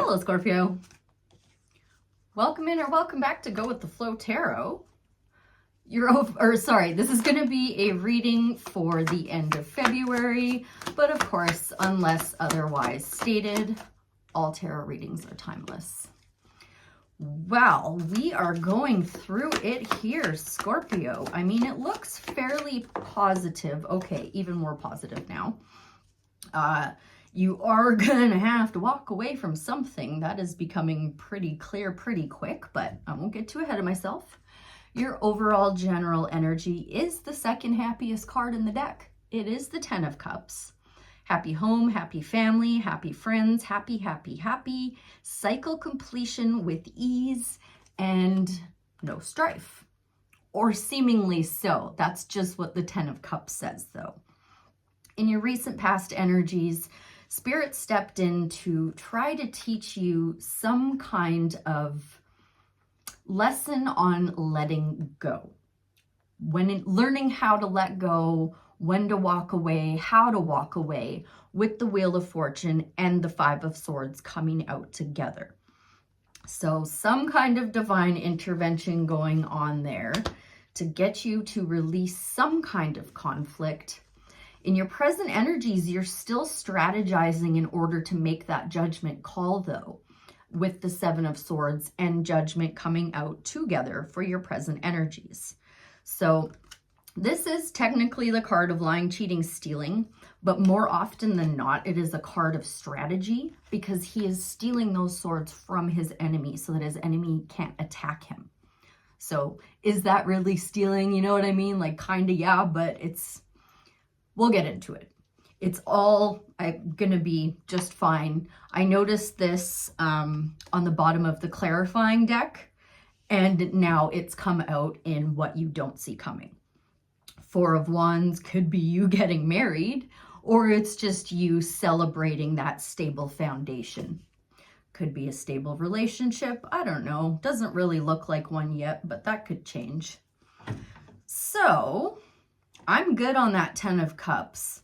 Hello, Scorpio. Welcome in or welcome back to Go with the Flow Tarot. This is going to be a reading for the end of February, but of course, unless otherwise stated, all tarot readings are timeless. Well, we are going through it here, Scorpio. I mean, it looks fairly positive. Okay, even more positive now. You are going to have to walk away from something. That is becoming pretty clear pretty quick, but I won't get too ahead of myself. Your overall general energy is the second happiest card in the deck. It is the 10 of Cups. Happy home, happy family, happy friends, happy, happy, happy. Cycle completion with ease and no strife. Or seemingly so. That's just what the 10 of Cups says, though. In your recent past energies, Spirit stepped in to try to teach you some kind of lesson on letting go. Learning how to let go, when to walk away, how to walk away, with the Wheel of Fortune and the 5 of Swords coming out together. So some kind of divine intervention going on there to get you to release some kind of conflict. In your present energies, you're still strategizing in order to make that judgment call, though, with the 7 of Swords and Judgment coming out together for your present energies. So this is technically the card of lying, cheating, stealing, but more often than not, it is a card of strategy because he is stealing those swords from his enemy so that his enemy can't attack him. So is that really stealing? You know what I mean? Like, kind of, yeah, but we'll get into it. It's all gonna be just fine. I noticed this on the bottom of the clarifying deck, and now it's come out in what you don't see coming. 4 of Wands could be you getting married, or it's just you celebrating that stable foundation. Could be a stable relationship. I don't know. Doesn't really look like one yet, but that could change. So I'm good on that 10 of Cups.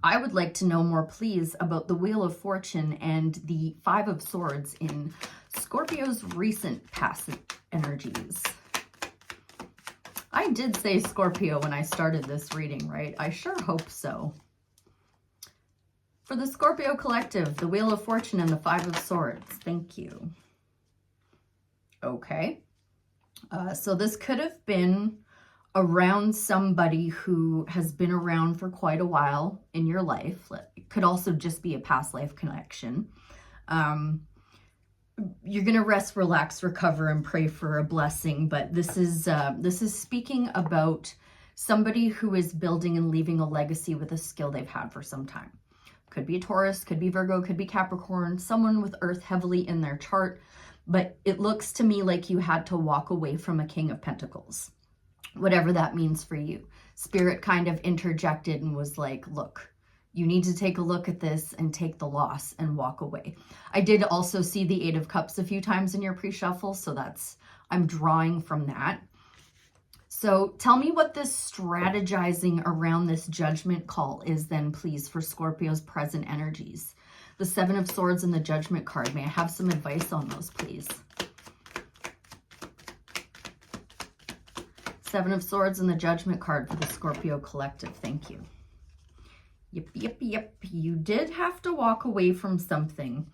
I would like to know more, please, about the Wheel of Fortune and the 5 of Swords in Scorpio's recent past energies. I did say Scorpio when I started this reading, right? I sure hope so. For the Scorpio collective, the Wheel of Fortune and the 5 of Swords. Thank you. Okay. So this could have been around somebody who has been around for quite a while in your life. It could also just be a past life connection. You're going to rest, relax, recover, and pray for a blessing. But this is speaking about somebody who is building and leaving a legacy with a skill they've had for some time. Could be a Taurus, could be Virgo, could be Capricorn, someone with Earth heavily in their chart. But it looks to me like you had to walk away from a King of Pentacles. Whatever that means for you. Spirit kind of interjected and was like, look, you need to take a look at this and take the loss and walk away. I did also see the 8 of Cups a few times in your pre-shuffle, so I'm drawing from that. So tell me what this strategizing around this judgment call is then, please, for Scorpio's present energies. The 7 of Swords and the Judgment card. May I have some advice on those, please? 7 of Swords and the Judgment card for the Scorpio collective. Thank you. Yep. You did have to walk away from something.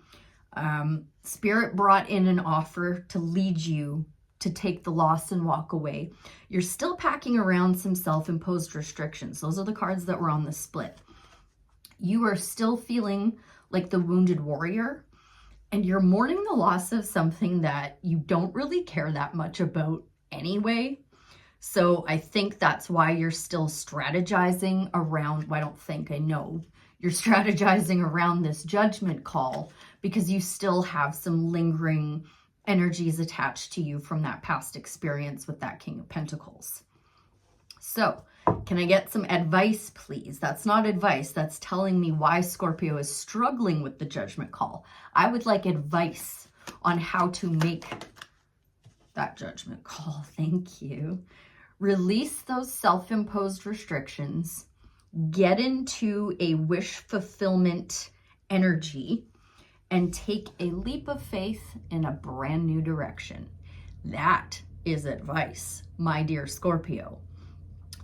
Spirit brought in an offer to lead you to take the loss and walk away. You're still packing around some self-imposed restrictions. Those are the cards that were on the split. You are still feeling like the wounded warrior, and you're mourning the loss of something that you don't really care that much about anyway. So I think that's why you're still strategizing around, well, I don't think, I know. You're strategizing around this judgment call because you still have some lingering energies attached to you from that past experience with that King of Pentacles. So can I get some advice, please? That's not advice. That's telling me why Scorpio is struggling with the judgment call. I would like advice on how to make that judgment call. Thank you. Release those self-imposed restrictions, get into a wish fulfillment energy, and take a leap of faith in a brand new direction. That is advice, my dear Scorpio.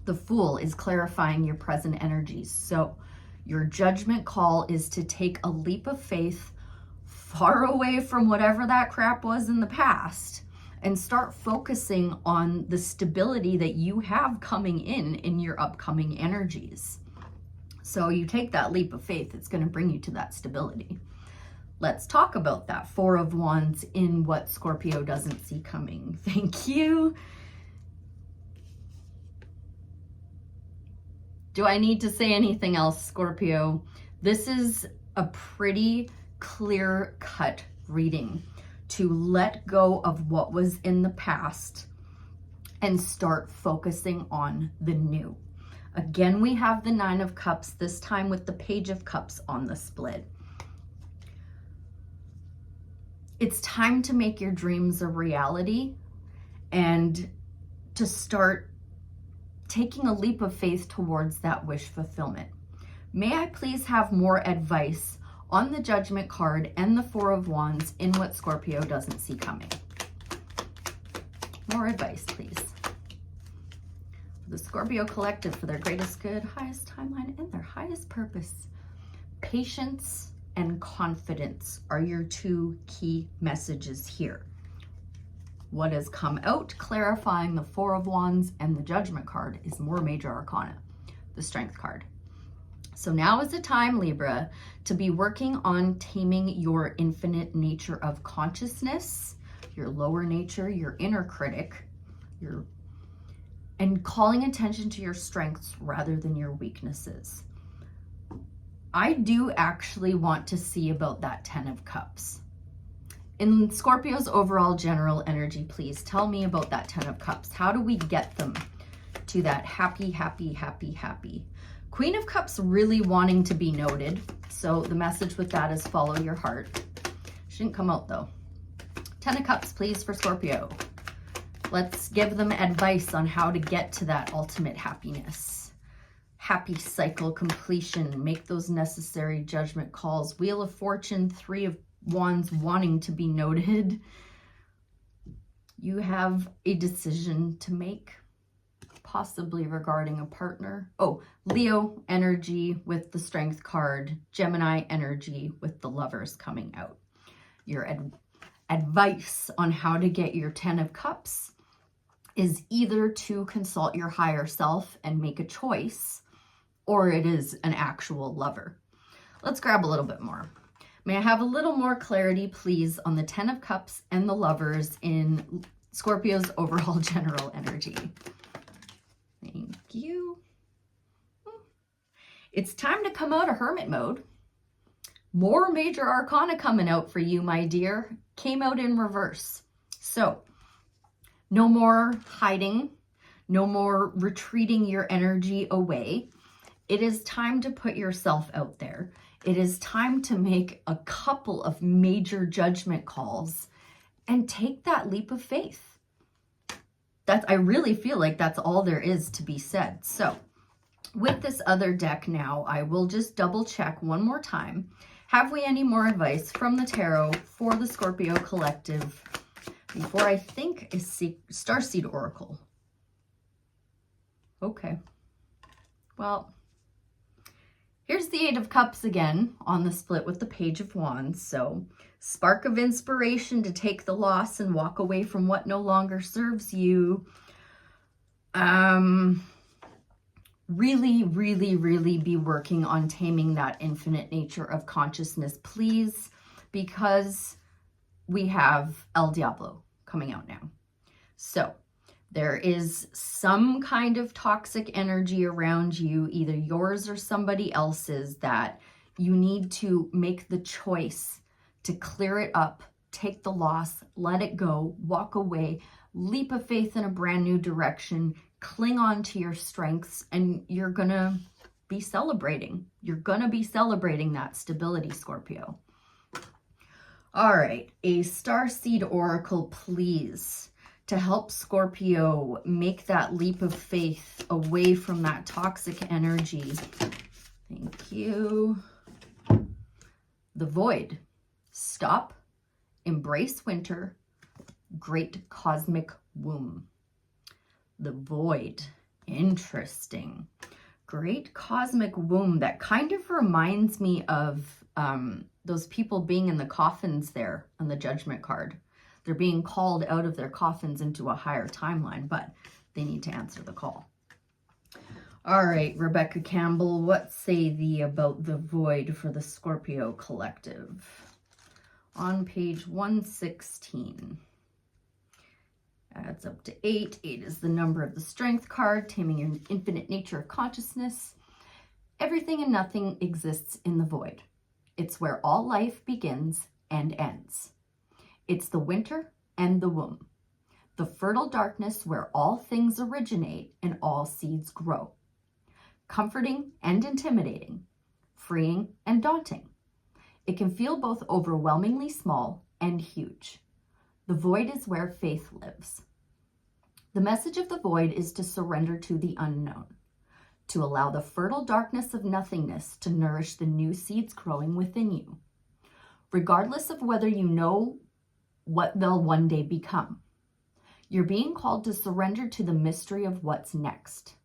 The Fool is clarifying your present energies. So your judgment call is to take a leap of faith far away from whatever that crap was in the past and start focusing on the stability that you have coming in your upcoming energies. So you take that leap of faith, it's going to bring you to that stability. Let's talk about that Four of Wands in what Scorpio doesn't see coming. Thank you. Do I need to say anything else, Scorpio? This is a pretty clear-cut reading to let go of what was in the past and start focusing on the new. Again, we have the Nine of Cups, this time with the Page of Cups on the split. It's time to make your dreams a reality and to start taking a leap of faith towards that wish fulfillment. May I please have more advice on the Judgment card and the Four of Wands in what Scorpio doesn't see coming? More advice, please. The Scorpio Collective for their greatest good, highest timeline, and their highest purpose. Patience and confidence are your two key messages here. What has come out clarifying the Four of Wands and the Judgment card is more major arcana, the Strength card. So now is the time, Libra, to be working on taming your infinite nature of consciousness, your lower nature, your inner critic, and calling attention to your strengths rather than your weaknesses. I do actually want to see about that 10 of Cups. In Scorpio's overall general energy, please tell me about that 10 of Cups. How do we get them to that happy, happy, happy, happy? Queen of Cups really wanting to be noted. So the message with that is follow your heart. Shouldn't come out though. 10 of Cups, please, for Scorpio. Let's give them advice on how to get to that ultimate happiness. Happy cycle completion. Make those necessary judgment calls. Wheel of Fortune, Three of Wands wanting to be noted. You have a decision to make, possibly regarding a partner. Oh, Leo energy with the Strength card. Gemini energy with the Lovers coming out. Your advice on how to get your 10 of Cups is either to consult your higher self and make a choice, or it is an actual lover. Let's grab a little bit more. May I have a little more clarity, please, on the 10 of Cups and the Lovers in Scorpio's overall general energy? Thank you. It's time to come out of hermit mode. More major arcana coming out for you, my dear. Came out in reverse. So, no more hiding. No more retreating your energy away. It is time to put yourself out there. It is time to make a couple of major judgment calls and take that leap of faith. I really feel like that's all there is to be said. So with this other deck now, I will just double check one more time. Have we any more advice from the tarot for the Scorpio Collective before I think is Starseed Oracle? Okay. Well, here's the Eight of Cups again on the split with the Page of Wands. So, spark of inspiration to take the loss and walk away from what no longer serves you. Really, really, really be working on taming that infinite nature of consciousness, please, because we have El Diablo coming out now. So, there is some kind of toxic energy around you, either yours or somebody else's, that you need to make the choice to clear it up, take the loss, let it go, walk away, leap of faith in a brand new direction, cling on to your strengths, and you're gonna be celebrating. You're gonna be celebrating that stability, Scorpio. All right, a Starseed Oracle, please, to help Scorpio make that leap of faith away from that toxic energy. Thank you. The Void. Stop, embrace winter, great cosmic womb. The void, interesting. Great cosmic womb, that kind of reminds me of those people being in the coffins there on the judgment card. They're being called out of their coffins into a higher timeline, but they need to answer the call. All right, Rebecca Campbell, what say thee about the void for the Scorpio collective? On page 116. Adds up to 8. 8 is the number of the strength card, taming your infinite nature of consciousness. Everything and nothing exists in the void. It's where all life begins and ends. It's the winter and the womb, the fertile darkness where all things originate and all seeds grow. Comforting and intimidating, freeing and daunting. It can feel both overwhelmingly small and huge. The void is where faith lives. The message of the void is to surrender to the unknown, to allow the fertile darkness of nothingness to nourish the new seeds growing within you, regardless of whether you know what they'll one day become. You're being called to surrender to the mystery of what's next,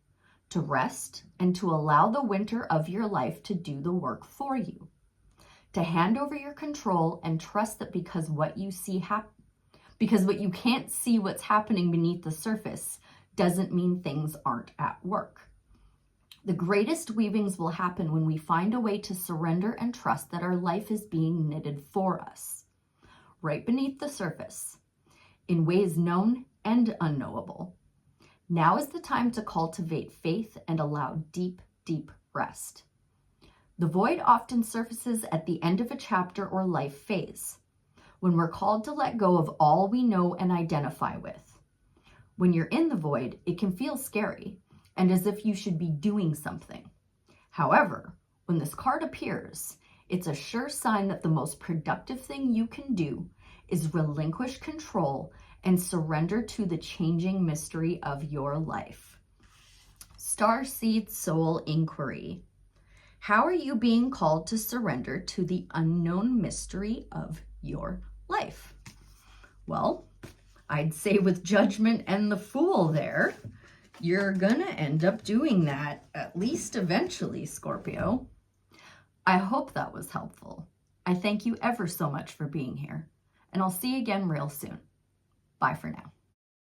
to rest and to allow the winter of your life to do the work for you, to hand over your control and trust that because what you can't see what's happening beneath the surface doesn't mean things aren't at work. The greatest weavings will happen when we find a way to surrender and trust that our life is being knitted for us, right beneath the surface, in ways known and unknowable. Now is the time to cultivate faith and allow deep, deep rest. The void often surfaces at the end of a chapter or life phase, when we're called to let go of all we know and identify with. When you're in the void, it can feel scary and as if you should be doing something. However, when this card appears, it's a sure sign that the most productive thing you can do is relinquish control and surrender to the changing mystery of your life. Starseed Soul Inquiry. How are you being called to surrender to the unknown mystery of your life? Well, I'd say with Judgment and the Fool there, you're gonna end up doing that, at least eventually, Scorpio. I hope that was helpful. I thank you ever so much for being here, and I'll see you again real soon. Bye for now.